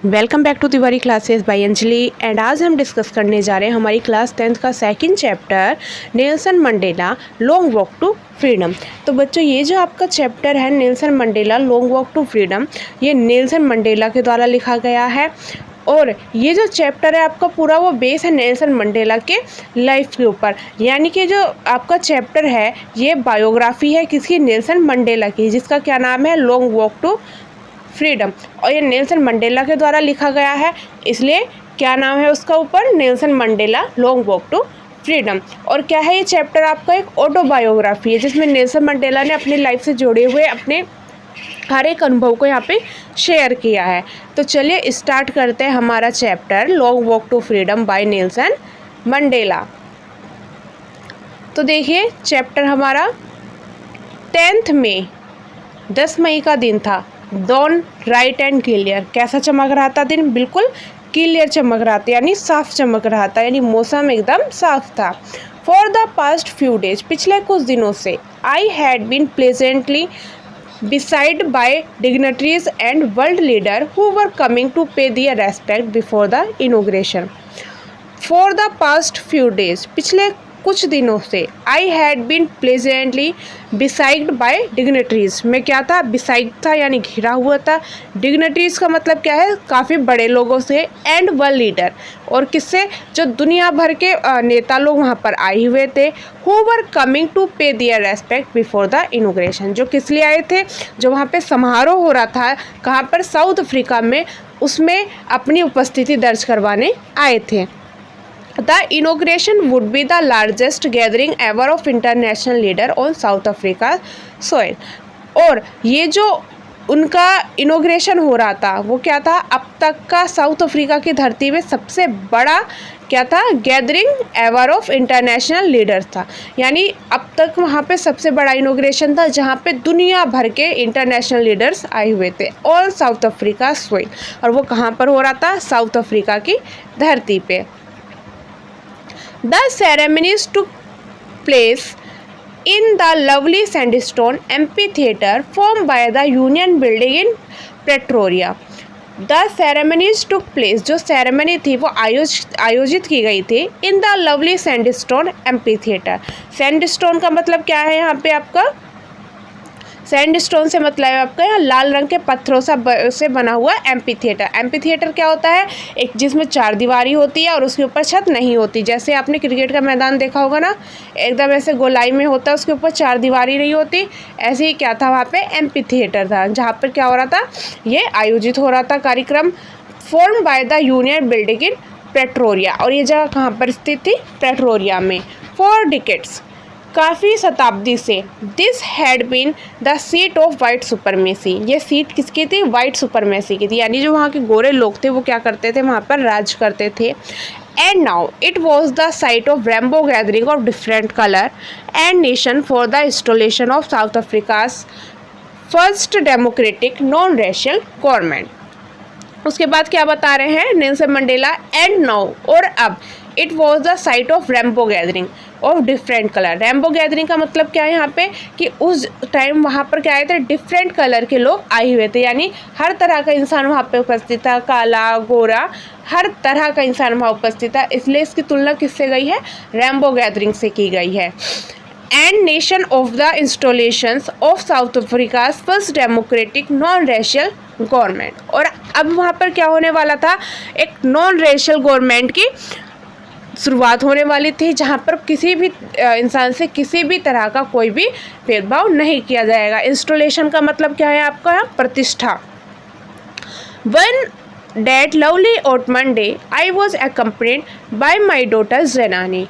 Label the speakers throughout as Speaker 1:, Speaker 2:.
Speaker 1: Welcome back to Tiwari classes by Anjali. And आज हम discuss करने जा रहे हैं हमारी क्लास 10th का second chapter Nelson Mandela long walk to freedom. तो बच्चों, ये जो आपका चैप्टर है Nelson Mandela long walk to freedom, ये नेल्सन मंडेला के द्वारा लिखा गया है। और ये जो चैप्टर है आपका पूरा वो बेस है नेल्सन मंडेला के लाइफ के ऊपर। यानी कि जो आपका चैप्टर है ये बायोग्राफी है किसकी? नेल्सन मंडेला की, जिसका क्या नाम है? Long walk to freedom. और ये नेल्सन मंडेला के द्वारा लिखा गया है, इसलिए क्या नाम है उसका ऊपर? Nelson Mandela long walk to freedom. और क्या है ये चैप्टर? आपका एक ऑटोबायोग्राफी है जिसमें नेल्सन मंडेला ने अपनी लाइफ से जुड़े हुए अपने हर एक अनुभव को यहाँ पे शेयर किया है। तो चलिए स्टार्ट करते हैं हमारा chapter long walk to freedom by Nelson Mandela. तो देखिए चैप्टर हमारा 10th मई 10 मई का दिन था। डॉन ब्राइट एंड क्लियर, कैसा चमक रहा था दिन? बिल्कुल क्लियर चमक रहा था, यानी साफ चमक रहा था, यानी मौसम एकदम साफ था। For the past few days, पिछले कुछ दिनों से, I had been pleasantly beside by dignitaries and world leaders who were coming to pay their respect before the inauguration. For the past few days, पिछले कुछ दिनों से, I had been pleasantly besieged by dignitaries, मैं क्या था? besieged था यानी घिरा हुआ था। dignitaries का मतलब क्या है? काफ़ी बड़े लोगों से। and world leader, और किससे? जो दुनिया भर के नेता लोग वहाँ पर आए हुए थे। who were coming to pay their respect before the inauguration, जो किस लिए आए थे? जो वहाँ पे समारोह हो रहा था, कहाँ पर? साउथ अफ्रीका में, उसमें अपनी उपस्थिति दर्ज करवाने आए थे। The inauguration would be the largest gathering ever of international leader on South Africa soil. और ये जो उनका इनोग्रेशन हो रहा था वो क्या था? अब तक का साउथ अफ्रीका की धरती में सबसे बड़ा क्या था? Gathering ever of international leaders था। यानी अब तक वहाँ पे सबसे बड़ा इनोग्रेशन था जहाँ पे दुनिया भर के इंटरनेशनल लीडर्स आए हुए थे ऑन साउथ अफ्रीका सोइल। और वो कहाँ पर हो रहा था? साउथ अफ्रीका की धरती पे। The ceremonies took place in the lovely sandstone amphitheater formed by the Union Building in Pretoria. The ceremonies took place, जो सेरेमनी थी वो आयोजित की गई थी in the lovely sandstone amphitheater. Sandstone का मतलब क्या है यहाँ पे आपका? सैंडस्टोन से मतलब है आपका यहाँ लाल रंग के पत्थरों से बना हुआ एम्पी थिएटर। एम्पी थिएटर क्या होता है? एक जिसमें चार दीवारी होती है और उसके ऊपर छत नहीं होती। जैसे आपने क्रिकेट का मैदान देखा होगा ना, एकदम ऐसे गोलाई में होता है, उसके ऊपर चार दीवारी नहीं होती। ऐसे ही क्या था वहाँ पे? एम्पी थिएटर था जहाँ पर क्या हो रहा था? ये आयोजित हो रहा था कार्यक्रम। Form by the union building in Pretoria, और ये जगह कहाँ पर स्थित थी? प्रेटोरिया में। 4 डिकेड्स, काफ़ी शताब्दी से, this had been the seat of white supremacy, ये सीट किसकी थी? वाइट सुपरमेसी की थी। यानी जो वहाँ के गोरे लोग थे वो क्या करते थे? वहाँ पर राज करते थे। And now it was the site of rainbow gathering of different colour and nation for the installation of south Africa's first democratic non racial government. उसके बाद क्या बता रहे हैं नेल्सन मंडेला? एंड नाउ, और अब, it was the site of rainbow gathering of different colour. Rainbow gathering का मतलब क्या है यहाँ पे? कि उस टाइम वहाँ पर क्या आए थे? डिफरेंट कलर के लोग आए हुए थे, यानी हर तरह का इंसान वहाँ पे उपस्थित था। काला, गोरा, हर तरह का इंसान वहाँ उपस्थित था, इसलिए इसकी तुलना किससे गई है? रेम्बो गैदरिंग से की गई है। And nation of the installations of South Africa first democratic non racial government. और अब वहाँ पर क्या होने वाला था? एक नॉन रेशियल गवर्नमेंट की शुरुआत होने वाली थी जहाँ पर किसी भी इंसान से किसी भी तरह का कोई भी भेदभाव नहीं किया जाएगा। इंस्टॉलेशन का मतलब क्या है आपका? Pratishtha. One that lovely autumn day I was accompanied by my daughter Zenani.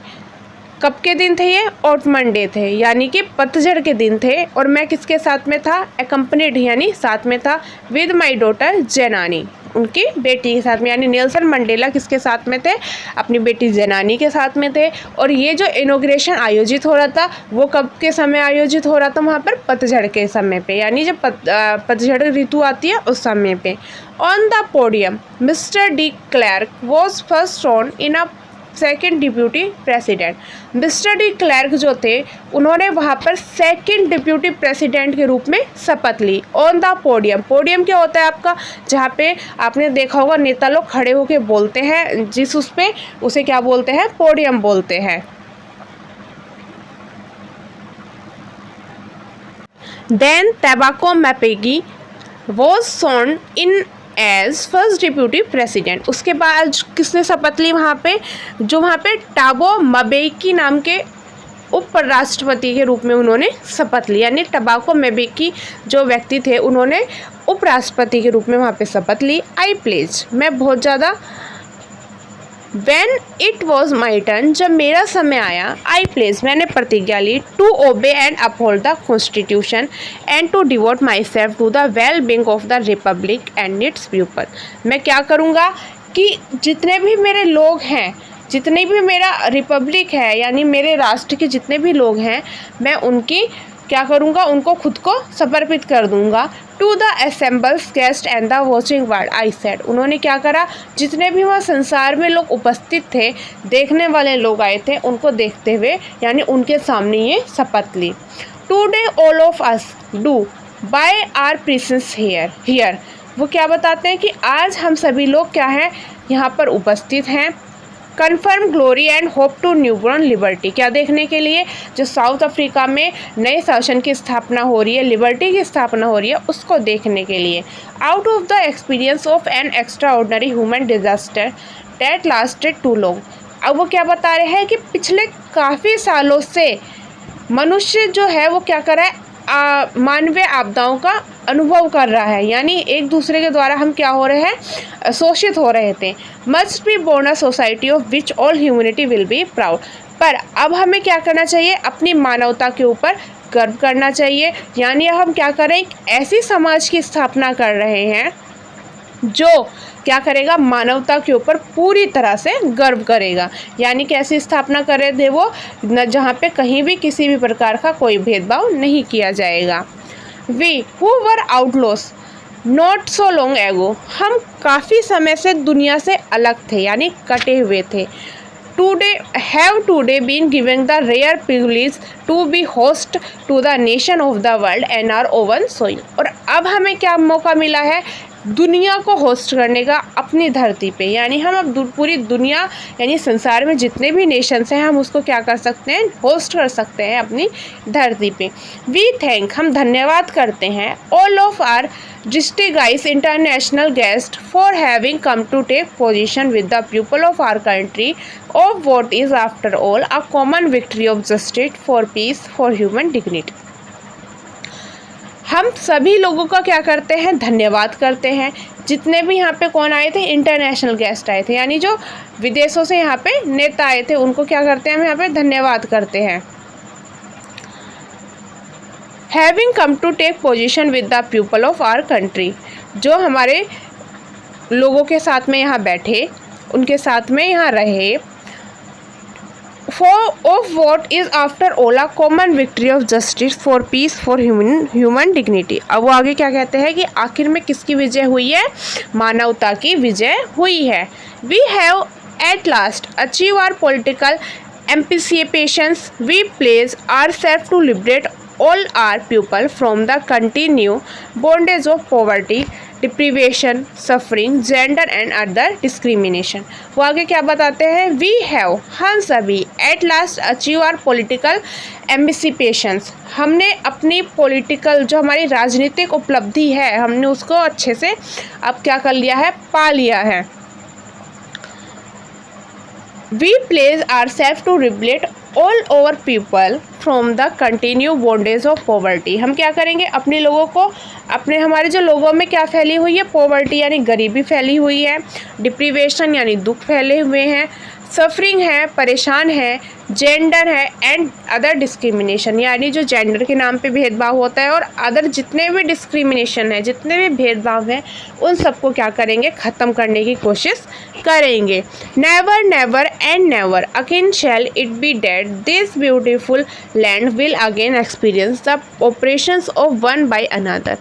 Speaker 1: कब के दिन थे ये? ऑटमन डे थे, यानी कि पतझड़ के दिन थे। और मैं किसके साथ में था? accompanied यानी साथ में था, विद माई डॉटर ज़ेनानी, उनकी बेटी के साथ में। यानी नेल्सन मंडेला किसके साथ में थे? अपनी बेटी ज़ेनानी के साथ में थे। और ये जो इनॉग्रेशन आयोजित हो रहा था वो कब के समय आयोजित हो रहा था? वहाँ पर पतझड़ के समय पे, यानी जब पतझड़ ऋतु आती है उस समय पे। On the podium mister de Klerk was first shown in a second deputy president. Mister de Klerk जो थे उन्होंने वहाँ पर सेकंड डिप्यूटी प्रेसिडेंट के रूप में शपथ ली। ऑन द पोडियम, पोडियम क्या होता है आपका, जहाँ पे आपने देखा होगा नेता लोग खड़े होकर बोलते हैं, जिस उस पे उसे क्या बोलते हैं, पोडियम बोलते हैं। Then Thabo Mbeki was sworn in as first deputy president. उसके बाद किसने शपथ ली वहाँ पे, जो वहाँ पे टाबो मबेकी नाम के उपराष्ट्रपति के रूप में उन्होंने शपथ ली। यानी टबाको मबेकी जो व्यक्ति थे उन्होंने उपराष्ट्रपति के रूप में वहाँ पे शपथ ली। आई प्लेज, मैं बहुत ज़्यादा, When it was my turn, जब मेरा समय आया, I pledged, मैंने प्रतिज्ञा ली, to obey and uphold the constitution and to devote myself to the well-being of the republic and its people। मैं क्या करूँगा कि जितने भी मेरे लोग हैं, जितने भी मेरा रिपब्लिक है, यानी मेरे राष्ट्र के जितने भी लोग हैं, मैं उनकी क्या करूँगा, उनको खुद को समर्पित कर दूँगा। To the assembled guest and the watching world I said, उन्होंने क्या करा, जितने भी वहाँ संसार में लोग उपस्थित थे, देखने वाले लोग आए थे, उनको देखते हुए यानी उनके सामने ये शपथ ली। Today all of us do by our presence here, वो क्या बताते हैं कि आज हम सभी लोग क्या हैं, यहाँ पर उपस्थित हैं। Confirm glory and hope to newborn liberty, क्या देखने के लिए, जो साउथ अफ्रीका में नए शासन की स्थापना हो रही है, लिबर्टी की स्थापना हो रही है, उसको देखने के लिए। Out of the experience of an extraordinary human disaster that lasted too long. अब वो क्या बता रहे हैं कि पिछले काफ़ी सालों से मनुष्य जो है वो क्या कर रहा है, मानवीय आपदाओं का अनुभव कर रहा है, यानी एक दूसरे के द्वारा हम क्या हो रहे हैं, शोषित हो रहे थे। Must be born a society of which all humanity will be proud, पर अब हमें क्या करना चाहिए, अपनी मानवता के ऊपर गर्व करना चाहिए। यानी हम क्या करें, ऐसी समाज की स्थापना कर रहे हैं जो क्या करेगा, मानवता के ऊपर पूरी तरह से गर्व करेगा। यानी कैसी स्थापना कर रहे थे वो, न जहाँ पे कहीं भी किसी भी प्रकार का कोई भेदभाव नहीं किया जाएगा। We who were outlaws not so long ago, हम काफ़ी समय से दुनिया से अलग थे, यानी कटे हुए थे। Today been given the rare privilege to be host to the nation of the world and our own soil, और अब हमें क्या मौका मिला है, दुनिया को होस्ट करने का अपनी धरती पे। यानी हम अब पूरी दुनिया यानी संसार में जितने भी नेशंस हैं हम उसको क्या कर सकते हैं, होस्ट कर सकते हैं अपनी धरती पे। वी थैंक, हम धन्यवाद करते हैं, all of our distinguished international guest for having come to take position with the people of our country of what is after all a common victory of justice for peace for human dignity. हम सभी लोगों का क्या करते हैं, धन्यवाद करते हैं। जितने भी यहाँ पे कौन आए थे, इंटरनेशनल गेस्ट आए थे, यानी जो विदेशों से यहाँ पे नेता आए थे, उनको क्या करते हैं, हम यहाँ पे धन्यवाद करते हैं। Having come to take position with the people of our country, जो हमारे लोगों के साथ में यहाँ बैठे, उनके साथ में यहाँ रहे। of what is after all a common victory of justice for peace for human dignity। अब वो आगे क्या कहते हैं कि आखिर में किसकी विजय हुई है, मानवता की विजय हुई है। We have at last achieved our political emancipations, we pledge ourselves to liberate all our people from the continued bondage of poverty, deprivation, suffering, gender and other discrimination. वो आगे क्या बताते हैं, वी हैव, हम सभी, at last achieve our political emancipations, हमने अपनी political जो हमारी राजनीतिक उपलब्धि है, हमने उसको अच्छे से अब क्या कर लिया है, पा लिया है। We pledge our self to liberate all our people from the continue bondage of poverty. हम क्या करेंगे, अपने लोगों को, अपने हमारे जो लोगों में क्या फैली हुई है, पॉवर्टी यानी गरीबी फैली हुई है, डिप्रीवेशन यानी दुख फैले हुए हैं, सफरिंग है, परेशान है, जेंडर है एंड अदर डिस्क्रिमिनेशन, यानी जो जेंडर के नाम पे भेदभाव होता है और अदर जितने भी डिस्क्रिमिनेशन है, जितने भी भेदभाव हैं, उन सबको क्या करेंगे, ख़त्म करने की कोशिश करेंगे। Never never and never again shall it be that this beautiful land will again experience the operations of one by another.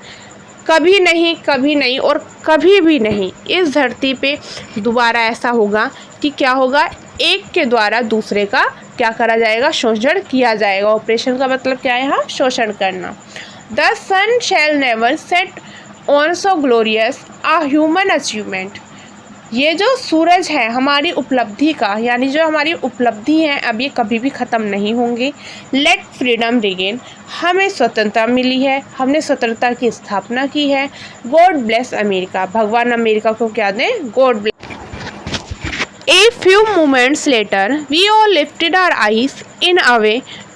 Speaker 1: कभी नहीं और कभी भी नहीं इस धरती पे दोबारा ऐसा होगा कि क्या होगा, एक के द्वारा दूसरे का क्या करा जाएगा, शोषण किया जाएगा। ऑपरेशन का मतलब क्या है यहाँ, शोषण करना। The sun shall never set on so glorious a human achievement. ये जो सूरज है हमारी उपलब्धि का, यानी जो हमारी उपलब्धि है अब ये कभी भी ख़त्म नहीं होंगी। लेट फ्रीडम रिगेन, हमें स्वतंत्रता मिली है, हमने स्वतंत्रता की स्थापना की है। गॉड ब्लेस अमेरिका, भगवान अमेरिका को क्या दें, God bless. A few moments later, we all lifted our eyes in awe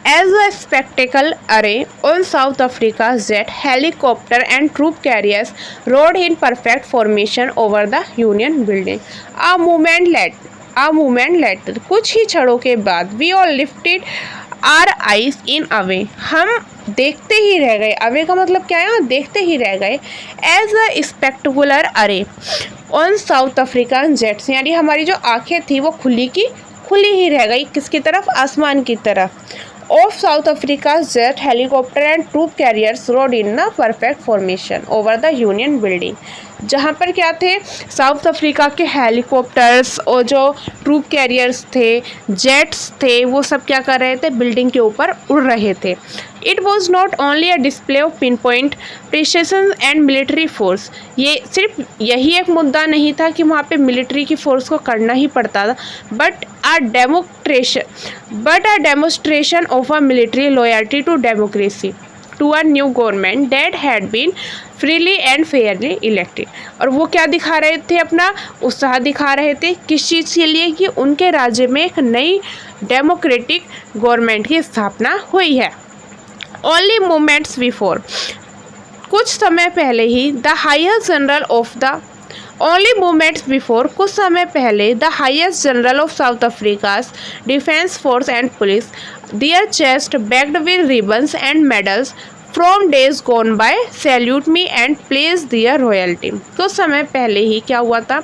Speaker 1: as a spectacle array on South Africa's jet helicopter and troop carriers rode in perfect formation over the Union building. A moment later, कुछ ही क्षणों के बाद, we all lifted our eyes in awe, हम देखते ही रह गए। Away का मतलब क्या है, देखते ही रह गए। एज अ स्पेक्टकुलर अरे ऑन साउथ अफ्रीकन जेट्स, यानी हमारी जो आंखें थी वो खुली की खुली ही रह गई, किसकी तरफ, आसमान की तरफ। Of South Africa jet helicopter and troop carriers roared in the perfect formation over the union building, जहाँ पर क्या थे, साउथ अफ्रीका के हेलीकॉप्टर्स और जो ट्रूप कैरियर्स थे, जेट्स थे, वो सब क्या कर रहे थे, बिल्डिंग के ऊपर उड़ रहे थे। It was not only a display of pin point precision and military force, ये सिर्फ यही एक मुद्दा नहीं था कि वहाँ पे मिलिट्री की फोर्स को करना ही पड़ता था, but a demonstration of a military loyalty to democracy to a new government that had been freely and fairly elected. और वो क्या दिखा रहे थे, अपना उत्साह दिखा रहे थे, किस चीज़ के लिए, कि उनके राज्य में एक नई डेमोक्रेटिक गवर्नमेंट की स्थापना हुई है। ओनली मोमेंट्स बिफोर, कुछ समय पहले ही, the highest general of the only moments before, कुछ समय पहले, the highest general of South Africa's defence force and police, their chest badged with ribbons and medals from days gone by salute me and place their royalty. कुछ समय पहले ही क्या हुआ था,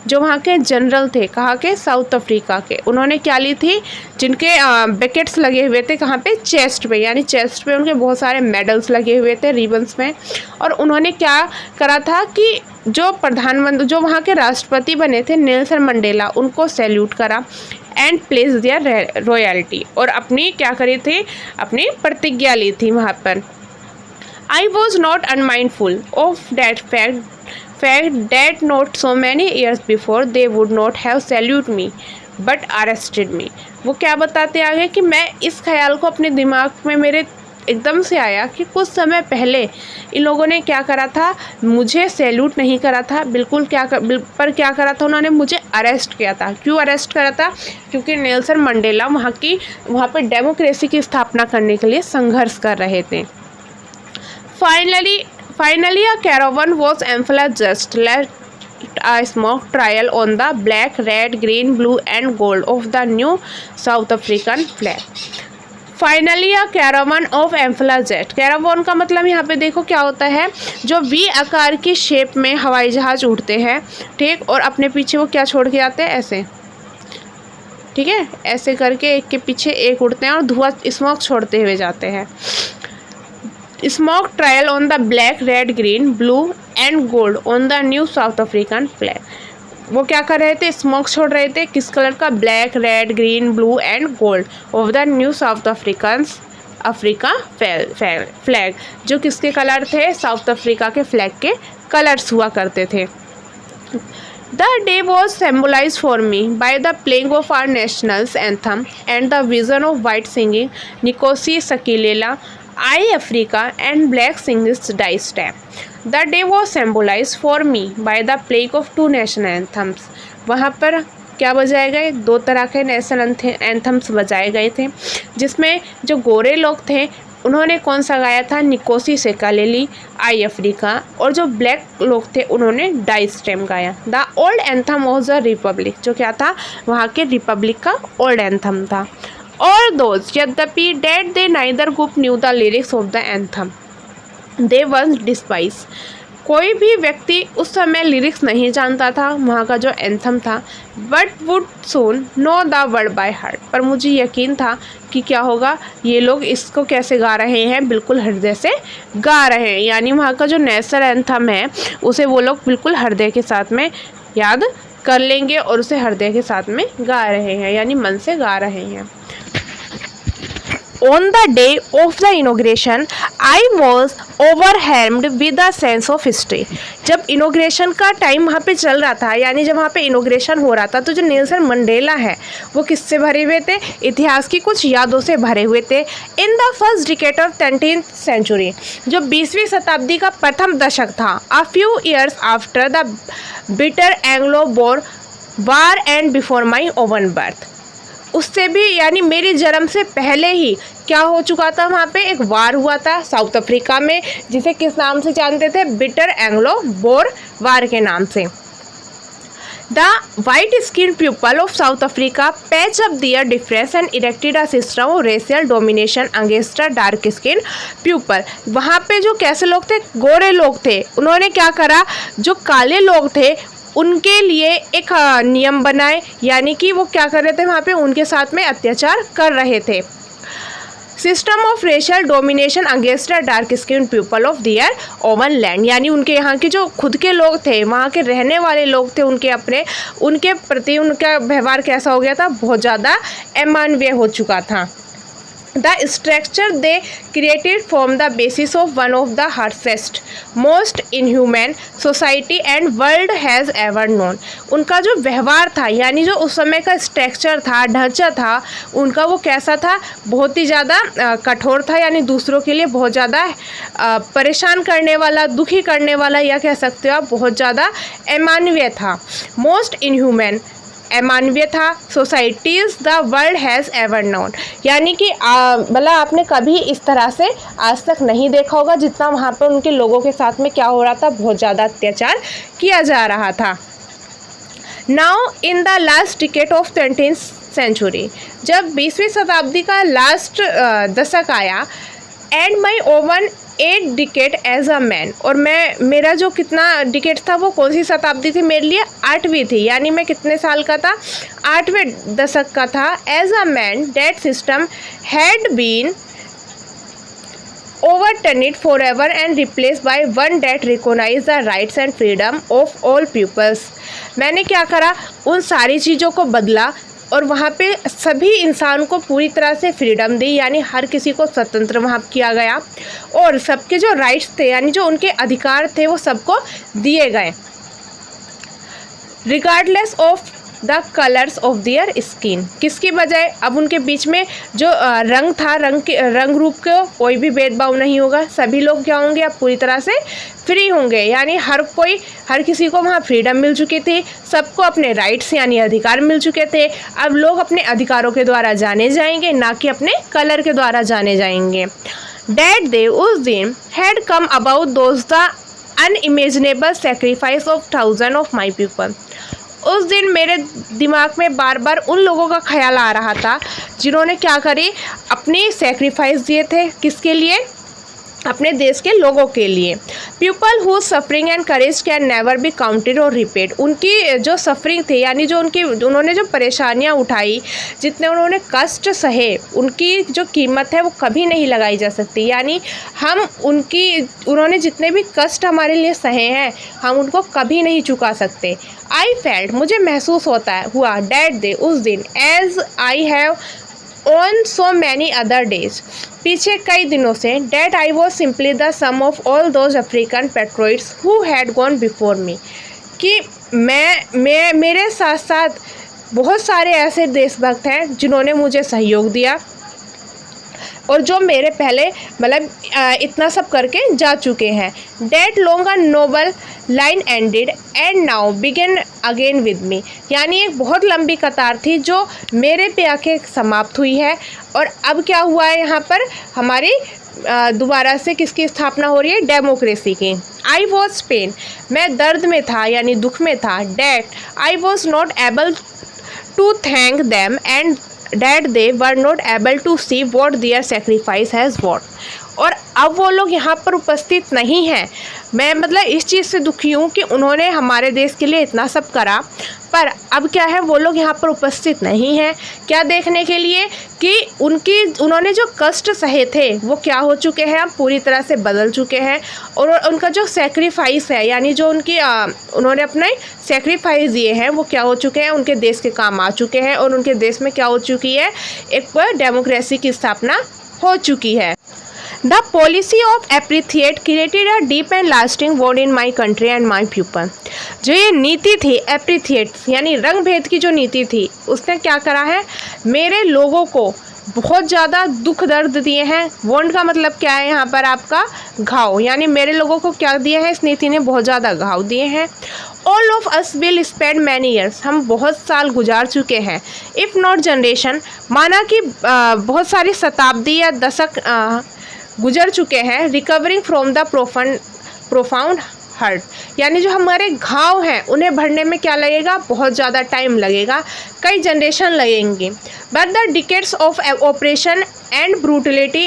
Speaker 1: जो वहाँ के जनरल थे, कहाँ के, साउथ अफ्रीका के, उन्होंने क्या ली थी, जिनके बैकेट्स लगे हुए थे, कहाँ पे, चेस्ट पे, यानी चेस्ट पे उनके बहुत सारे मेडल्स लगे हुए थे रिबन्स में। और उन्होंने क्या करा था कि जो प्रधानमंत्री, जो वहाँ के राष्ट्रपति बने थे नेल्सन मंडेला, उनको सैल्यूट करा एंड प्लेस दियर रॉयल्टी, और अपनी क्या करी थी, अपनी प्रतिज्ञा ली थी वहाँ पर। I was not unmindful of that fact that not so many years before they would not have saluted me but arrested me। वो क्या बताते आगे कि मैं इस ख्याल को अपने दिमाग में मेरे एकदम से आया कि कुछ समय पहले इन लोगों ने क्या करा था, मुझे सैल्यूट नहीं करा था बिल्कुल, पर क्या करा था, उन्होंने मुझे अरेस्ट किया था। क्यों अरेस्ट करा था, क्योंकि नेल्सन मंडेला वहाँ पर डेमोक्रेसी की स्थापना करने के लिए संघर्ष कर रहे थे। Finally, a caravan was just let a mock trial on the black, red, green, blue, and gold of the new South African flag. Finally, a caravan of jet. Caravan का मतलब यहाँ पे देखो क्या होता है, जो वी आकार की शेप में हवाई जहाज उड़ते हैं, ठीक, और अपने पीछे वो क्या छोड़ के आते हैं, ऐसे, ठीक है, ऐसे करके एक के पीछे एक उड़ते हैं और धुआं स्मोक छोड़ते हुए जाते हैं। Smoke trial on the black, red, green, blue and gold on the new south African flag. वो क्या कर रहे थे, स्मोक छोड़ रहे थे, किस कलर का, black, red, green, blue and gold of the new south Africa flag, जो किसके कलर थे, साउथ अफ्रीका के फ्लैग के कलर्स हुआ करते थे। The day was symbolized for me by the playing of our national anthem and the vision of white singing Nkosi Sikelel' I Africa and black singing dice step. The day was symbolized for me by the playing of two national anthems. वहाँ पर क्या बजाए गए, दो तरह के national anthems बजाए गए थे, जिसमें जो गोरे लोग थे उन्होंने कौन सा गाया था, निकोसी सिकेलेल' आई अफ्रीका, और जो ब्लैक लोग थे उन्होंने डाइस स्टेम गाया। The old anthem of the Republic, जो क्या था, वहाँ के रिपब्लिक का ओल्ड एंथम था। और दोज यद्यपि that they neither group knew the lyrics of the anthem they once despise, कोई भी व्यक्ति उस समय लिरिक्स नहीं जानता था वहाँ का जो एंथम था, but would soon know the word by heart, पर मुझे यकीन था कि क्या होगा, ये लोग इसको कैसे गा रहे हैं, बिल्कुल हृदय से गा रहे हैं, यानी वहाँ का जो नेशनल एंथम है उसे वो लोग बिल्कुल हृदय के साथ में याद कर लेंगे और उसे हृदय के साथ में गा रहे हैं, यानी मन से गा रहे हैं। On the day of the inauguration, I was overwhelmed with a sense of history. जब इनोग्रेशन का टाइम वहाँ पे चल रहा था, यानी जब वहाँ पे इनोग्रेशन हो रहा था, तो जो नेल्सन मंडेला है वो किससे भरे हुए थे? इतिहास की कुछ यादों से भरे हुए थे। In the first decade of 20th century, जो 20वीं शताब्दी का प्रथम दशक था, a few years after the bitter Anglo-Boer war and before my own birth, उससे भी यानी मेरे जन्म से पहले ही क्या हो चुका था? वहाँ पे एक वार हुआ था साउथ अफ्रीका में, जिसे किस नाम से जानते थे? बिटर एंग्लो बोर वार के नाम से। The white skin people of South Africa patch up their difference and erected a system of racial domination against a dark skin people. वहाँ पे जो कैसे लोग थे? गोरे लोग थे। उन्होंने क्या करा? जो काले लोग थे उनके लिए एक नियम बनाए, यानी कि वो क्या कर रहे थे? वहाँ पे उनके साथ में अत्याचार कर रहे थे। System of racial domination against a dark skin people of their own land, यानी उनके यहाँ के जो खुद के लोग थे, वहाँ के रहने वाले लोग थे, उनके प्रति उनका व्यवहार कैसा हो गया था? बहुत ज़्यादा अमानवीय हो चुका था। The structure they created formed the basis of one of the harshest, most inhuman society and world has ever known. उनका जो व्यवहार था, यानी जो उस समय का स्ट्रक्चर था, ढांचा था उनका, वो कैसा था? बहुत ही ज़्यादा कठोर था, यानी दूसरों के लिए बहुत ज़्यादा परेशान करने वाला, दुखी करने वाला, या कह सकते हो आप बहुत ज़्यादा अमानवीय था। मोस्ट इनह्यूमन, अमानवीय था। Societies the world has ever known, यानी कि मतलब आपने कभी इस तरह से आज तक नहीं देखा होगा जितना वहाँ पर उनके लोगों के साथ में क्या हो रहा था? बहुत ज़्यादा अत्याचार किया जा रहा था। Now in the last decade of 20th century, जब 20वीं शताब्दी का लास्ट दशक आया, and my own 8 decade as a man, और मेरा जो कितना डिकेड था वो कौन सी शताब्दी थी मेरे लिए? 8वीं थी, यानी मैं कितने साल का था? 8वें दशक का था। As a man that system had been overturned forever and replaced by one that recognized the rights and freedom of all peoples. मैंने क्या करा? उन सारी चीज़ों को बदला और वहाँ पे सभी इंसान को पूरी तरह से फ्रीडम दी, यानी हर किसी को स्वतंत्र वहाँ किया गया, और सबके जो राइट्स थे, यानी जो उनके अधिकार थे, वो सबको दिए गए, regardless of the colours of their skin. किसकी बजाय? अब उनके बीच में जो रंग था, रंग रूप को कोई भी भेदभाव नहीं होगा, सभी लोग क्या होंगे? अब पूरी तरह से फ्री होंगे, यानी हर किसी को वहाँ फ्रीडम मिल चुकी थी, सबको अपने राइट्स यानी अधिकार मिल चुके थे। अब लोग अपने अधिकारों के द्वारा जाने जाएंगे, ना कि अपने कलर के द्वारा जाने जाएंगे। That day, उस दिन, had come about those the unimaginable sacrifice of thousands of my people. उस दिन मेरे दिमाग में बार बार उन लोगों का ख्याल आ रहा था जिन्होंने क्या करी? अपने सेक्रीफाइस दिए थे। किसके लिए? अपने देश के लोगों के लिए। People who suffering and courage can never be counted और रिपेड। उनकी जो सफरिंग थी, यानी जो उन्होंने जो परेशानियां उठाई, जितने उन्होंने कष्ट सहे, उनकी जो कीमत है वो कभी नहीं लगाई जा सकती। यानी उन्होंने जितने भी कष्ट हमारे लिए सहे हैं, हम उनको कभी नहीं चुका सकते। आई फेल्ट, मुझे महसूस हुआ डैट डे, उस दिन, as I have on so many other days, पीछे कई दिनों से, that I was simply the sum of all those African patriots who had gone before me, कि मैं मेरे साथ साथ बहुत सारे ऐसे देशभक्त हैं जिन्होंने मुझे सहयोग दिया और जो मेरे पहले मतलब इतना सब करके जा चुके हैं। That long a Nobel line ended and now begin again with me, यानी एक बहुत लंबी कतार थी जो मेरे पे आके समाप्त हुई है, और अब क्या हुआ है? यहाँ पर हमारी दोबारा से किसकी स्थापना हो रही है? डेमोक्रेसी की। आई वॉज पेन, मैं दर्द में था यानी दुख में था। That I was not able to thank them and that they were not able to see what their sacrifice has wrought, और अब वो लोग यहाँ पर उपस्थित नहीं हैं। मैं मतलब इस चीज़ से दुखी हूँ कि उन्होंने हमारे देश के लिए इतना सब करा, पर अब क्या है? वो लोग यहाँ पर उपस्थित नहीं हैं। क्या देखने के लिए? कि उन्होंने जो कष्ट सहे थे वो क्या हो चुके हैं, अब पूरी तरह से बदल चुके हैं। और उनका जो सेक्रीफाइस है, यानी जो उन्होंने अपने सेक्रीफाइस दिए हैं वो क्या हो चुके हैं, उनके देश के काम आ चुके हैं। और उनके देश में क्या हो चुकी है, एक डेमोक्रेसी की स्थापना हो चुकी है। The policy of appreciate created a deep and lasting wound in my country and my people। जो ये नीति थी एप्रिथिएट यानी रंग भेद की जो नीति थी, उसने क्या करा है, मेरे लोगों को बहुत ज़्यादा दुख दर्द दिए हैं। वोंड का मतलब क्या है यहाँ पर आपका घाव, यानी मेरे लोगों को क्या दिया है, इस नीति ने बहुत ज़्यादा घाव दिए हैं। All of us will spend many years, हम बहुत साल गुजार चुके हैं। इफ़ नॉट जनरेशन, माना कि बहुत सारी शताब्दी या दशक गुजर चुके हैं। Recovering from the profound hurt, यानी जो हमारे घाव हैं उन्हें भरने में क्या लगेगा, बहुत ज़्यादा टाइम लगेगा, कई जनरेशन लगेंगी। But the decades of operation and brutality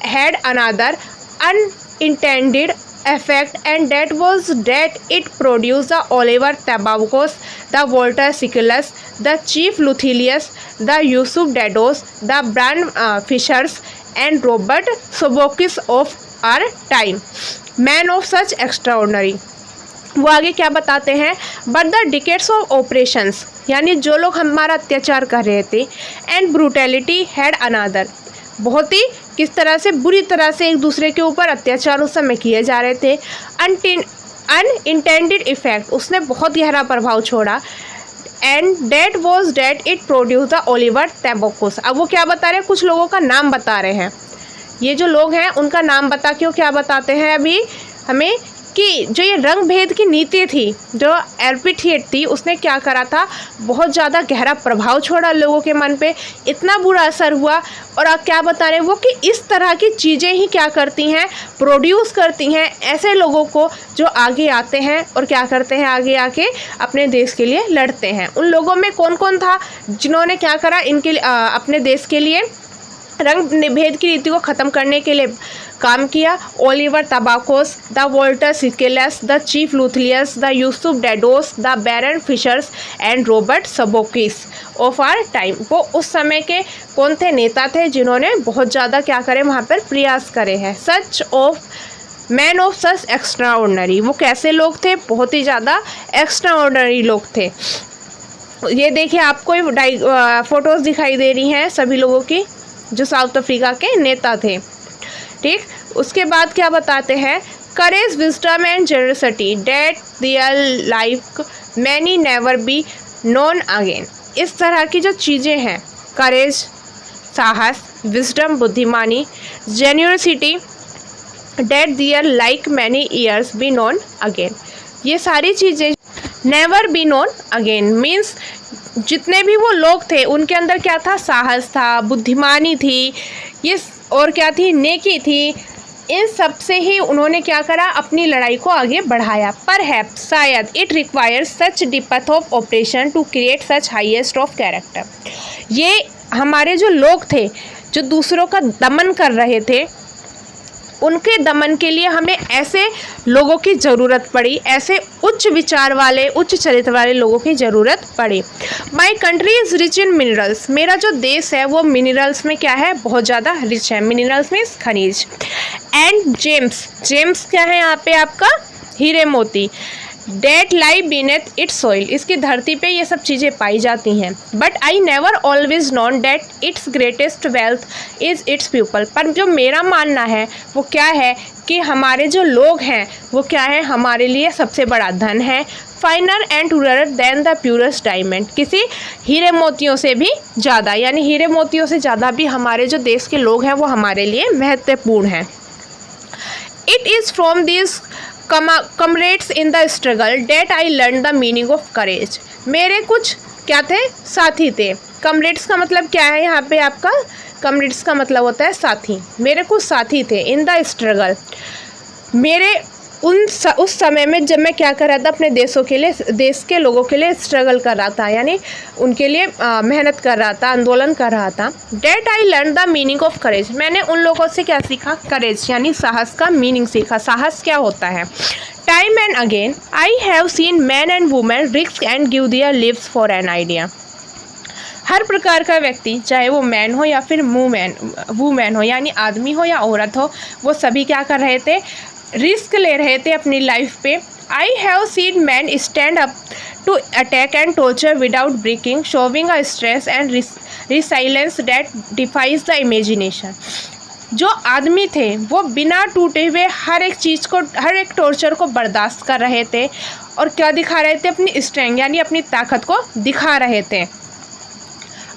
Speaker 1: had another unintended effect, and that was that it produced the Oliver Tabacos, the Walter Siculus, the Chief Luthelius, the Yusuf Dados, the Brand Fishers, and Robert Sobokis of our time, man of such extraordinary। वो आगे क्या बताते हैं, but the decades of operations, यानी जो लोग हमारा अत्याचार कर रहे थे, एंड ब्रूटैलिटी हैड अनदर, बहुत ही किस तरह से बुरी तरह से एक दूसरे के ऊपर अत्याचार उस समय किए जा रहे थे। अनइंटेंडेड इफेक्ट, उसने बहुत गहरा प्रभाव छोड़ा। And that was that it produce the Oliver Tambos. अब वो क्या बता रहे हैं, कुछ लोगों का नाम बता रहे हैं। ये जो लोग हैं उनका नाम बता के वो क्या बताते हैं अभी हमें, कि जो ये रंग भेद की नीति थी, जो एल्पिथिएट थी, उसने क्या करा था, बहुत ज़्यादा गहरा प्रभाव छोड़ा लोगों के मन पे, इतना बुरा असर हुआ। और आप क्या बता रहे हैं वो, कि इस तरह की चीज़ें ही क्या करती हैं, प्रोड्यूस करती हैं ऐसे लोगों को जो आगे आते हैं और क्या करते हैं, आगे आके अपने देश के लिए लड़ते हैं। उन लोगों में कौन कौन था जिन्होंने क्या करा, इनके अपने देश के लिए रंग भेद की नीति को ख़त्म करने के लिए काम किया। Oliver Tambos, the Walter Sisulus, the chief Luthulis, the Yusuf Dadoos, the Bram Fischers and Robert Sobukwes of our time. वो उस समय के कौन थे, नेता थे जिन्होंने बहुत ज़्यादा क्या करे, वहाँ पर प्रयास करे हैं। Such of man of such extraordinary, वो कैसे लोग थे, बहुत ही ज़्यादा एक्स्ट्राऑर्डिनरी लोग थे। ये देखिए आपको फोटोज़ दिखाई दे रही हैं सभी लोगों की जो साउथ अफ्रीका के नेता थे। ठीक, उसके बाद क्या बताते हैं, courage wisdom and generosity that their life many never be known again. इस तरह की जो चीज़ें हैं, करेज साहस, विजडम बुद्धिमानी, generosity, that their like many years be known again, ये सारी चीज़ें never be known again means जितने भी वो लोग थे उनके अंदर क्या था, साहस था, बुद्धिमानी थी, ये और क्या थी, नेकी थी। इन सब से ही उन्होंने क्या करा, अपनी लड़ाई को आगे बढ़ाया। परहैप्स, शायद, it requires such depth of operation to create such highest of character. ये हमारे जो लोग थे जो दूसरों का दमन कर रहे थे, उनके दमन के लिए हमें ऐसे लोगों की ज़रूरत पड़ी, ऐसे उच्च विचार वाले, उच्च चरित्र वाले लोगों की ज़रूरत पड़ी। My country is rich in minerals, मेरा जो देश है वो मिनरल्स में क्या है, बहुत ज़्यादा रिच है। मिनरल्स मीन्स खनिज। एंड जेम्स, जेम्स क्या है यहाँ पे आपका, हीरे मोती। Date lie beneath it's soil, इसकी धरती पे ये सब चीज़ें पाई जाती हैं। But I never always non debt it's greatest wealth is it's people, पर जो मेरा मानना है वो क्या है कि हमारे जो लोग हैं वो क्या है, हमारे लिए सबसे बड़ा धन है। Finer and truer than the purest diamond, किसी हीरे मोतियों से भी ज़्यादा, यानी हीरे मोतियों से ज़्यादा भी हमारे जो देश के लोग हैं वो हमारे लिए महत्वपूर्ण हैं। It is from this comrades in the struggle that I learn the meaning of courage, मेरे कुछ क्या थे, साथी थे। कमरेड्स का मतलब क्या है यहाँ पे आपका, कमरेड्स का मतलब होता है साथी। मेरे कुछ साथी थे इन द स्ट्रगल, मेरे उस समय में जब मैं क्या कर रहा था, अपने देश के लोगों के लिए स्ट्रगल कर रहा था, यानी उनके लिए मेहनत कर रहा था, आंदोलन कर रहा था। That I learn the meaning of courage, मैंने उन लोगों से क्या सीखा, करेज यानी साहस का मीनिंग सीखा, साहस क्या होता है। Time and again I have seen man and women risk and give their lives for an idea, हर प्रकार का व्यक्ति, चाहे वो मैन हो या फिर वूमेन हो, यानी आदमी हो या औरत हो, वो सभी क्या कर रहे थे, रिस्क ले रहे थे अपनी लाइफ पे। I have seen man stand up to attack and torture without breaking, showing a stress and resilience that defies the imagination. जो आदमी थे वो बिना टूटे हुए हर एक चीज़ को, हर एक टॉर्चर को बर्दाश्त कर रहे थे और क्या दिखा रहे थे, अपनी स्ट्रेंथ यानी अपनी ताकत को दिखा रहे थे।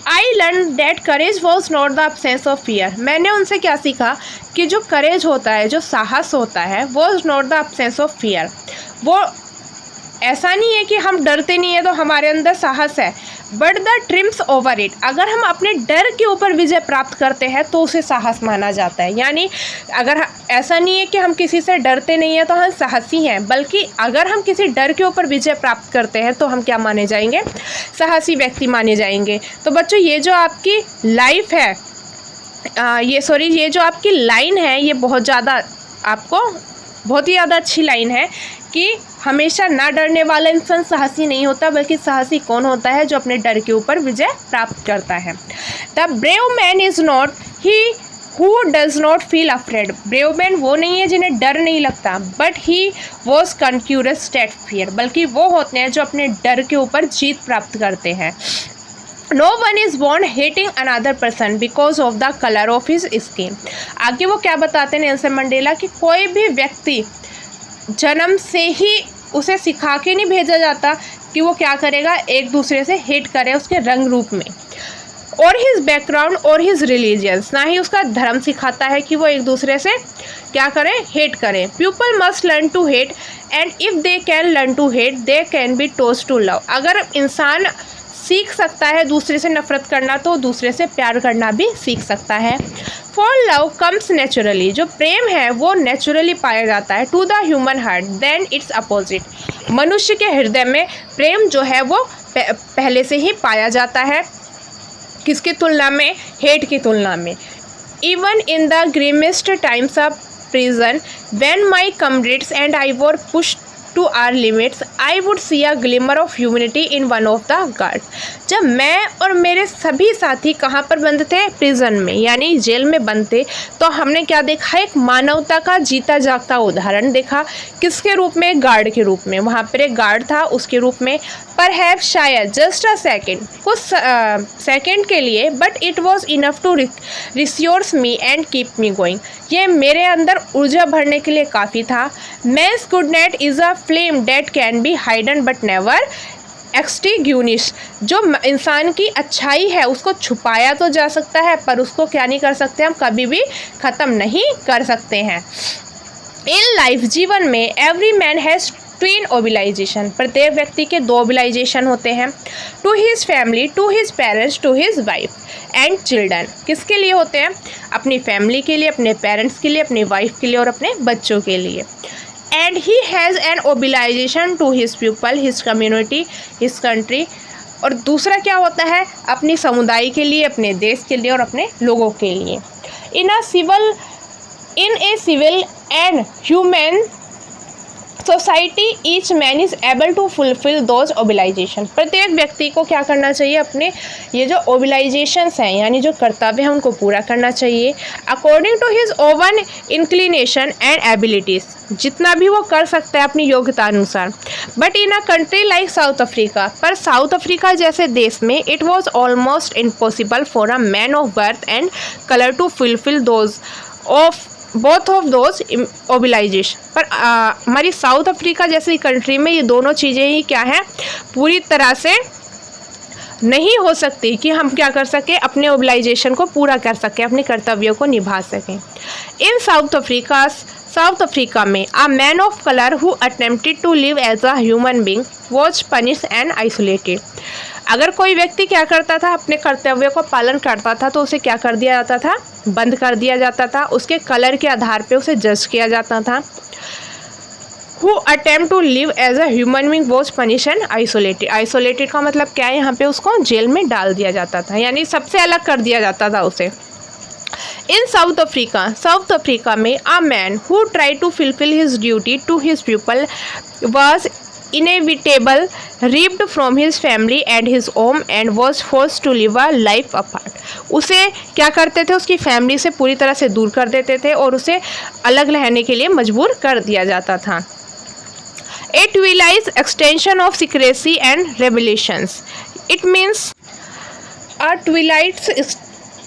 Speaker 1: I learn that courage was not the absence of fear. मैंने उनसे क्या सीखा कि जो करेज होता है, जो साहस होता है, was not the absence of fear. वो ऐसा नहीं है कि हम डरते नहीं है तो हमारे अंदर साहस है, but the TRIMS over it. अगर हम अपने डर के ऊपर विजय प्राप्त करते हैं तो उसे साहस माना जाता है। यानी अगर ऐसा नहीं है कि हम किसी से डरते नहीं हैं तो हम साहसी हैं, बल्कि अगर हम किसी डर के ऊपर विजय प्राप्त करते हैं तो हम क्या माने जाएंगे, साहसी व्यक्ति माने जाएंगे। तो बच्चों ये जो आपकी लाइफ है, ये जो आपकी लाइन है, ये बहुत ही ज़्यादा अच्छी लाइन है कि हमेशा ना डरने वाला इंसान साहसी नहीं होता, बल्कि साहसी कौन होता है, जो अपने डर के ऊपर विजय प्राप्त करता है। The brave man is not he who does not feel afraid. Brave man वो नहीं है जिन्हें डर नहीं लगता, but he was conquers that fear. बल्कि वो होते हैं जो अपने डर के ऊपर जीत प्राप्त करते हैं। No one is born hating another person because of the colour of his skin. आगे वो क्या बताते हैं नेल्सन मंडेला कि कोई भी व्यक्ति जन्म से ही उसे सिखा के नहीं भेजा जाता कि वो क्या करेगा, एक दूसरे से हेट करे उसके रंग रूप में, और हिज बैकग्राउंड और हिज रिलीजियंस। ना ही उसका धर्म सिखाता है कि वो एक दूसरे से क्या करें, हेट करें। People must learn to hate and if they can learn to hate they can be टोस्ट टू लव। अगर इंसान सीख सकता है दूसरे से नफरत करना तो दूसरे से प्यार करना भी सीख सकता है। For love comes naturally. जो प्रेम है वो नेचुरली पाया जाता है। To the human heart than its opposite. मनुष्य के हृदय में प्रेम जो है वो पहले से ही पाया जाता है। किसकी तुलना में, हेट की तुलना में। Even in the grimmest times of prison when my comrades and I were pushed to our limits, I would see a glimmer of humanity in one of the guards। जब मैं और मेरे सभी साथी कहाँ पर बंद थे, प्रिजन में यानी जेल में बंद थे, तो हमने क्या देखा, एक मानवता का जीता जागता उदाहरण देखा। किसके रूप में, गार्ड के रूप में। वहाँ पर एक गार्ड था, उसके रूप में। परहैप्स शायद जस्ट अ सेकेंड, कुछ सेकेंड के लिए, but it was enough to reassure me and keep me going. ये मेरे अंदर ऊर्जा भरने के लिए काफ़ी था। Man's goodness is a flame that can be hidden but never extinguish. जो इंसान की अच्छाई है उसको छुपाया तो जा सकता है, पर उसको क्या नहीं कर सकते, हम कभी भी ख़त्म नहीं कर सकते हैं। इन लाइफ, जीवन में, every man has twin obligations. प्रत्येक व्यक्ति के दो ओबिलाइजेशन होते हैं। To his family, to his parents, to his wife and children. किसके लिए होते हैं, अपनी फैमिली के लिए, अपने पेरेंट्स के लिए, अपनी वाइफ के लिए और अपने बच्चों के लिए। And he has an obligation to his people, his community, his country. और दूसरा क्या होता है, अपनी समुदाय के लिए, अपने देश के लिए और अपने लोगों के लिए। In a civil and human society each man is able to fulfil those obligation. प्रत्येक व्यक्ति को क्या करना चाहिए, अपने ये जो ओबिलाइजेशंस हैं यानी जो कर्तव्य हैं उनको पूरा करना चाहिए। According to his own inclination and abilities, जितना भी वो कर सकता है अपनी योग्यता अनुसार। But in a country like South Africa, पर साउथ अफ्रीका जैसे देश में it was almost impossible for a man of birth and colour to fulfil those of both of those obligation. पर हमारी साउथ अफ्रीका जैसी कंट्री में ये दोनों चीज़ें ही क्या हैं, पूरी तरह से नहीं हो सकती कि हम क्या कर सकें, अपने ओबिलाइजेशन को पूरा कर सकें, अपने कर्तव्यों को निभा सकें। इन साउथ अफ्रीका में a man of colour who attempted to live as a human being was punished and isolated. अगर कोई व्यक्ति क्या करता था, अपने कर्तव्यों को पालन करता था तो उसे क्या कर दिया जाता था, बंद कर दिया जाता था। उसके कलर के आधार पे उसे जज किया जाता था। Who attempt to live as a human being was punish and isolated. Isolated का मतलब क्या है, यहाँ पे उसको जेल में डाल दिया जाता था, यानी सबसे अलग कर दिया जाता था उसे। इन साउथ अफ्रीका में a man who try to fulfil his duty to his people was inevitable, ripped from his family and his home and was forced to live a life apart. उसे क्या करते थे, उसकी फैमिली से पूरी तरह से दूर कर देते थे और उसे अलग रहने के लिए मजबूर कर दिया जाता था. A twilight extension of secrecy and revelations. It means a twilight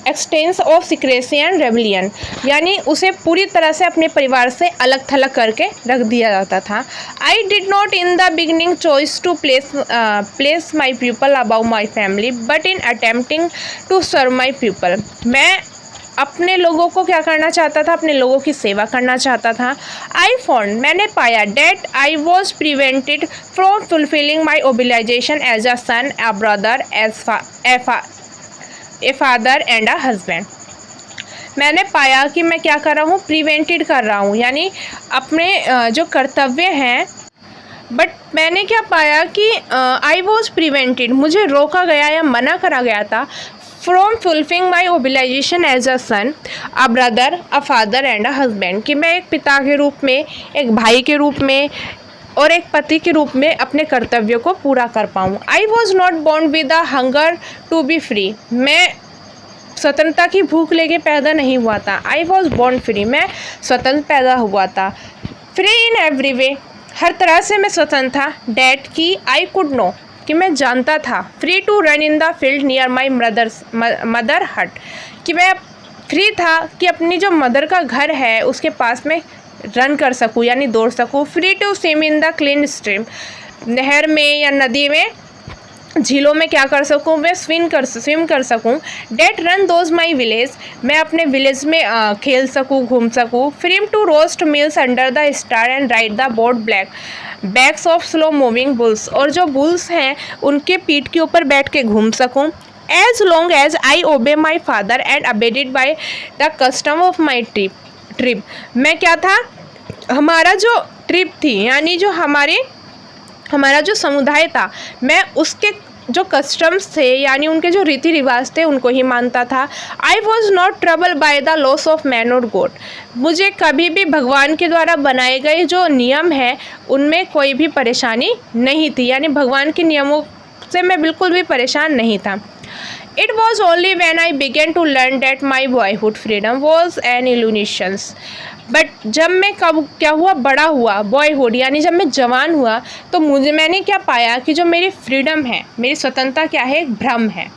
Speaker 1: existence of secrecy and rebellion, यानी उसे पूरी तरह से अपने परिवार से अलग थलग करके रख दिया जाता था. I did not in the beginning choice to place my people above my family but in attempting to serve my people. मैं अपने लोगों को क्या करना चाहता था, अपने लोगों की सेवा करना चाहता था. आई फाउंड, मैंने पाया, that I was prevented from fulfilling my obligation as a son, a brother, a father and a husband. मैंने पाया कि मैं क्या कर रहा हूँ, प्रिवेंटेड कर रहा हूँ, यानी अपने जो कर्तव्य हैं, बट मैंने क्या पाया कि आई वॉज प्रिवेंटेड, मुझे रोका गया या मना करा गया था, from fulfilling my obligation as a son, a brother, a father and a husband, कि मैं एक पिता के रूप में, एक भाई के रूप में और एक पति के रूप में अपने कर्तव्यों को पूरा कर पाऊँ. I was not born with a hunger to be free, मैं स्वतंत्रता की भूख लेके पैदा नहीं हुआ था. आई वॉज बॉर्न फ्री, मैं स्वतंत्र पैदा हुआ था. फ्री इन एवरी वे, हर तरह से मैं स्वतंत्र था. डैट की आई कुड नो, कि मैं जानता था. Free to run in the field near my mother hut, कि मैं फ्री था कि अपनी जो मदर का घर है उसके पास में रन कर सकूँ, यानी दौड़ सकूँ. Free to swim in the clean stream, नहर में या नदी में, झीलों में क्या कर सकूँ, मैं स्विम कर सकूँ. That run those my village, मैं अपने विलेज में खेल सकूँ, घूम सकूँ. Free to roast meals under the star and ride the broad black backs of slow moving bulls, और जो बुल्स हैं उनके पीठ के ऊपर बैठ के घूम सकूँ. As long as I obey my father and abided by the custom of my tribe, मैं क्या था, हमारा जो ट्रिप थी, यानी जो हमारा जो समुदाय था, मैं उसके जो कस्टम्स थे, यानी उनके जो रीति रिवाज थे, उनको ही मानता था. आई was not trouble by the loss of man और गॉड, मुझे कभी भी भगवान के द्वारा बनाए गए जो नियम है उनमें कोई भी परेशानी नहीं थी, यानी भगवान के नियमों से मैं बिल्कुल भी परेशान नहीं था. It was only when I began to learn that my boyhood freedom was an illusion. But जब मैं क्या हुआ, बड़ा हुआ, बॉयहुड, यानी जब मैं जवान हुआ, तो मैंने क्या पाया कि जो मेरी फ्रीडम है, मेरी स्वतंत्रता क्या है, एक भ्रम है.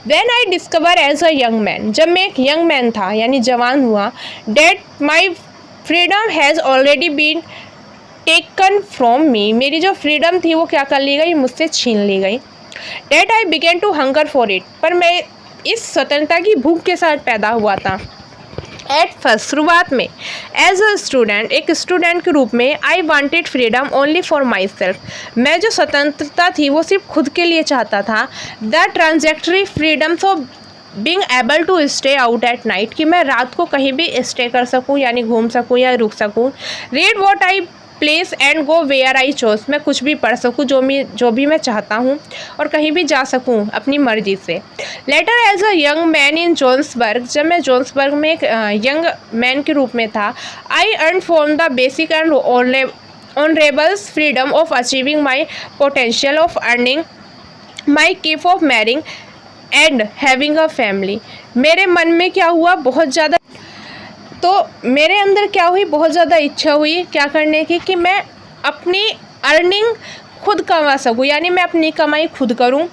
Speaker 1: When I discover as a young man, जब मैं एक यंग मैन था, यानी जवान हुआ, that my freedom has already been taken from me, मेरी जो फ्रीडम थी वो क्या कर ली गई, मुझसे छीन ली गई. That I began to hunger for it, पर मैं इस स्वतंत्रता की भूख के साथ पैदा हुआ था. एट फर्स्ट, शुरुआत में, एज अ स्टूडेंट, एक स्टूडेंट के रूप में, I wanted freedom only for my self, मैं जो स्वतंत्रता थी वो सिर्फ खुद के लिए चाहता था. The transitory freedoms of being able to stay out at night, कि मैं रात को कहीं भी स्टे कर सकूँ, यानी घूम सकूँ या रुक सकूँ. Read what I please and go where I chose, मैं कुछ भी पढ़ सकूँ, जो भी मैं चाहता हूँ, और कहीं भी जा सकूँ अपनी मर्जी से. Later as a young man in Johannesburg, जब मैं जोन्सबर्ग में एक यंग मैन के रूप में था, I yearn for the basic and honourables freedom of achieving my potential of earning my keep of marrying and having a family. मेरे मन में क्या हुआ, मेरे अंदर क्या हुई, बहुत ज़्यादा इच्छा हुई क्या करने की, कि मैं अपनी अर्निंग खुद कमा सकूँ, यानी मैं अपनी कमाई खुद करूँ,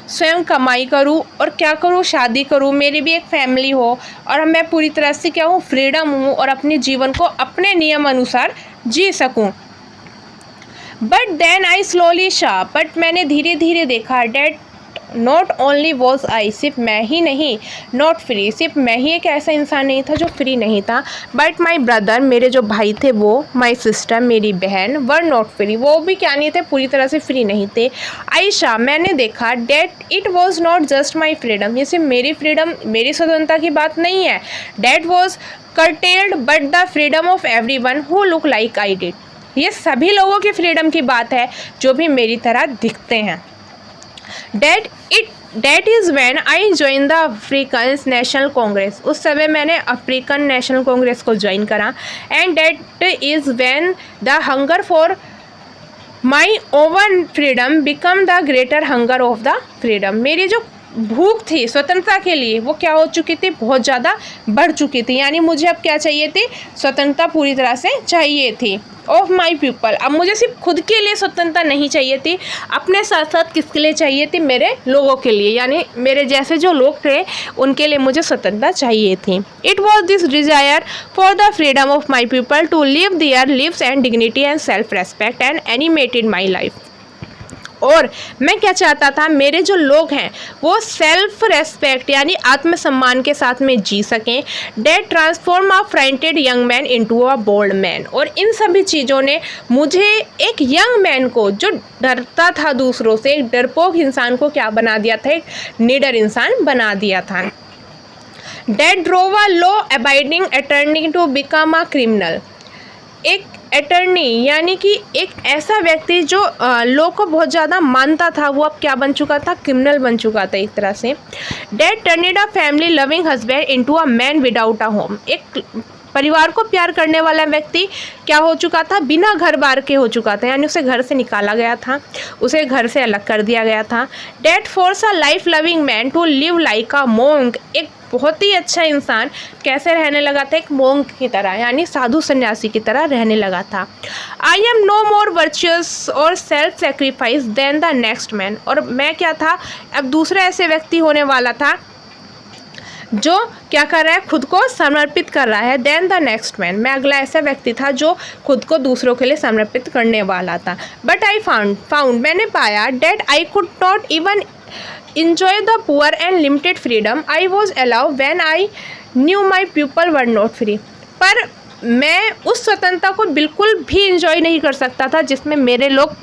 Speaker 1: स्वयं कमाई करूँ, और क्या करूँ, शादी करूँ, मेरी भी एक फैमिली हो, और मैं पूरी तरह से क्या हूँ, फ्रीडम हूँ, और अपने जीवन को अपने नियम अनुसार जी सकूँ. But then I slowly saw, but मैंने धीरे धीरे देखा, that not only was I, सिर्फ मैं ही नहीं, नॉट फ्री, सिर्फ मैं ही एक ऐसा इंसान नहीं था जो फ्री नहीं था, बट माई ब्रदर, मेरे जो भाई थे वो, माई सिस्टर, मेरी बहन, वर नॉट फ्री, वो भी क्या नहीं थे, पूरी तरह से फ्री नहीं थे. आयशा, मैंने देखा, that it was not just my freedom, ये सिर्फ मेरी फ्रीडम, मेरी स्वतंत्रता की बात नहीं है. That was curtailed but the freedom of everyone who look like I did, ये सभी लोगों की फ्रीडम की बात है जो भी मेरी तरह दिखते हैं. That is when I joined the African National Congress, उस समय मैंने अफ्रीकन नेशनल कांग्रेस को ज्वाइन करा. And that is when the hunger for my oven freedom become the greater hunger of the freedom. मेरी जो भूख थी स्वतंत्रता के लिए वो क्या हो चुकी थी, बहुत ज़्यादा बढ़ चुकी थी। यानी मुझे अब क्या चाहिए थी, स्वतंत्रता पूरी तरह से चाहिए थी। ऑफ माई पीपल, अब मुझे सिर्फ खुद के लिए स्वतंत्रता नहीं चाहिए थी, अपने साथ साथ किसके लिए चाहिए थी, मेरे लोगों के लिए, यानी मेरे जैसे जो लोग थे उनके लिए मुझे स्वतंत्रता चाहिए थी। It was this desire for the freedom of my people to live their lives and dignity and self respect and animated my life. और मैं क्या चाहता था, मेरे जो लोग हैं वो सेल्फ रेस्पेक्ट यानी आत्मसम्मान के साथ में जी सकें। That transform a frightened young man into a bold man. और इन सभी चीज़ों ने मुझे एक यंग मैन को, जो डरता था दूसरों से, एक डरपोक इंसान को क्या बना दिया था, एक निडर इंसान बना दिया था। That drove a law abiding attorney to become a criminal. एक अटर्नी यानी कि एक ऐसा व्यक्ति जो लॉ को बहुत ज़्यादा मानता था, वो अब क्या बन चुका था, क्रिमिनल बन चुका था एक तरह से। That turned a family loving husband into a man without a home. एक परिवार को प्यार करने वाला व्यक्ति क्या हो चुका था, बिना घर बार के हो चुका था, यानी उसे घर से निकाला गया था, उसे घर से अलग कर दिया गया था। That force a life loving man to live like a monk. एक बहुत ही अच्छा इंसान कैसे रहने लगा था, एक मोंक की तरह, यानी साधु सन्यासी की तरह रहने लगा था। I am no more virtuous और self sacrifice than the next man. और मैं क्या था, अब दूसरा ऐसे व्यक्ति होने वाला था जो क्या कर रहा है, खुद को समर्पित कर रहा है। देन द नेक्स्ट मैन, मैं अगला ऐसा व्यक्ति था जो खुद को दूसरों के लिए समर्पित करने वाला था। बट आई फाउंड मैंने पाया, that I could not even enjoy the poor and limited freedom I was allowed when I knew my people were not free। पर मैं उस स्वतंत्रता को बिल्कुल भी इंजॉय नहीं कर सकता था जिसमें मेरे लोग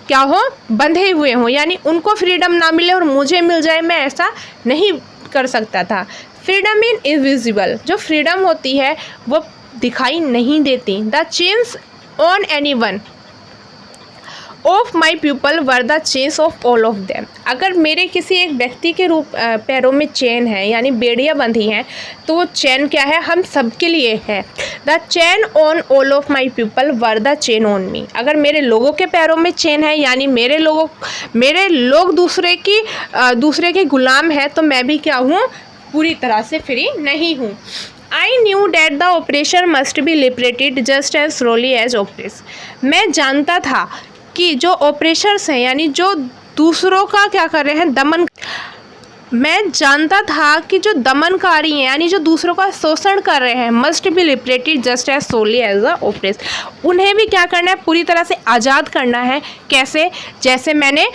Speaker 1: क्या हो, बंधे हुए हों, यानी उनको फ्रीडम ना मिले और मुझे मिल जाए, मैं ऐसा नहीं कर सकता था। फ्रीडम इन इनविजिबल, जो फ्रीडम होती है वो दिखाई नहीं देती। The chains on anyone of my people were the chains of all of them. अगर मेरे किसी एक व्यक्ति के रूप पैरों में चेन है, यानी बेड़ियाँ बंधी हैं, तो वो चैन क्या है, हम सब के लिए है। The chain on all of my people were the chain on me. अगर मेरे लोगों के पैरों में चेन है, यानी मेरे लोग दूसरे के गुलाम है, तो मैं भी क्या हूँ, पूरी तरह से फ्री नहीं हूँ। I knew that the oppression must be liberated just as slowly as oppressed. मैं जानता था कि जो ऑपरेशर्स हैं, यानी जो दूसरों का क्या कर रहे हैं, दमन, मैं जानता था कि जो दमनकारी हैं, यानी जो दूसरों का शोषण कर रहे हैं, must be liberated just as surely as the oppressed. उन्हें भी क्या करना है, पूरी तरह से आज़ाद करना है। कैसे, जैसे मैंने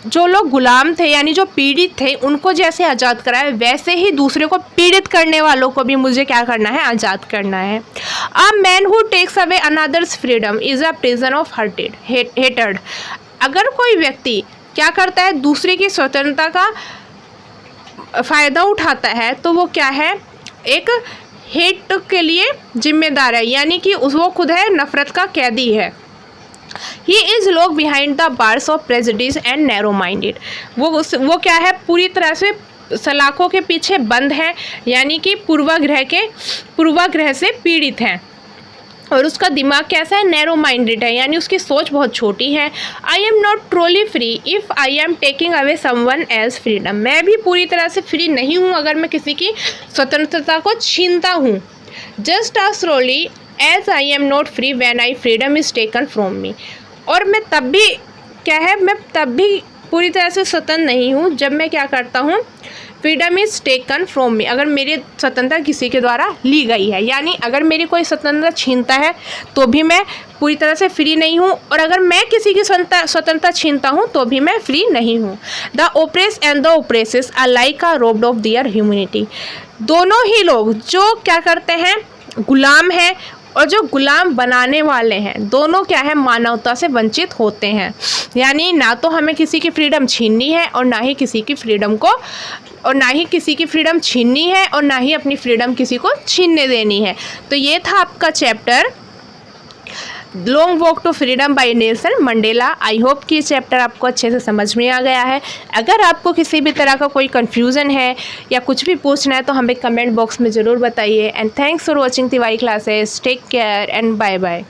Speaker 1: जो लोग गुलाम थे, यानी जो पीड़ित थे, उनको जैसे आज़ाद कराया, वैसे ही दूसरे को पीड़ित करने वालों को भी मुझे क्या करना है, आज़ाद करना है। A man who takes away another's freedom is a prison of हेटेड। अगर कोई व्यक्ति क्या करता है, दूसरे की स्वतंत्रता का फ़ायदा उठाता है, तो वो क्या है, एक हेट के लिए जिम्मेदार है, यानी कि वो खुद है नफ़रत का कैदी है। He is lock behind the bars of prejudice and narrow minded. वो क्या है, पूरी तरह से सलाखों के पीछे बंद है, यानी कि पूर्वाग्रह से पीड़ित हैं। और उसका दिमाग कैसा है, नैरो माइंडेड है, यानी उसकी सोच बहुत छोटी है। I am not truly free if I am taking away someone else freedom. मैं भी पूरी तरह से फ्री नहीं हूँ अगर मैं किसी की स्वतंत्रता को छीनता हूँ। Just as slowly as I am not free when I freedom is taken from me। और मैं तब भी क्या है, मैं तब भी पूरी तरह से स्वतंत्र नहीं हूँ जब मैं क्या करता हूँ, freedom is taken from me. अगर मेरी स्वतंत्रता किसी के द्वारा ली गई है, यानी अगर मेरी कोई स्वतंत्रता छीनता है तो भी मैं पूरी तरह से फ्री नहीं हूँ, और अगर मैं किसी की स्वतंत्रता छीनता हूँ तो भी मैं फ्री नहीं हूँ। The oppressed and the oppressors are like a robbed of their humanity. दोनों ही लोग जो क्या करते हैं, गुलाम हैं, और जो गुलाम बनाने वाले हैं, दोनों क्या है, मानवता से वंचित होते हैं। यानी ना तो हमें किसी की फ्रीडम छीननी है और ना ही किसी की फ्रीडम छीननी है और ना ही अपनी फ्रीडम किसी को छीनने देनी है। तो ये था आपका chapter long walk to freedom by Nelson Mandela. I hope कि चैप्टर आपको अच्छे से समझ में आ गया है। अगर आपको किसी भी तरह का कोई कन्फ्यूज़न है या कुछ भी पूछना है तो हमें कमेंट बॉक्स में ज़रूर बताइए। And thanks for watching Tiwari classes. Take care and bye bye.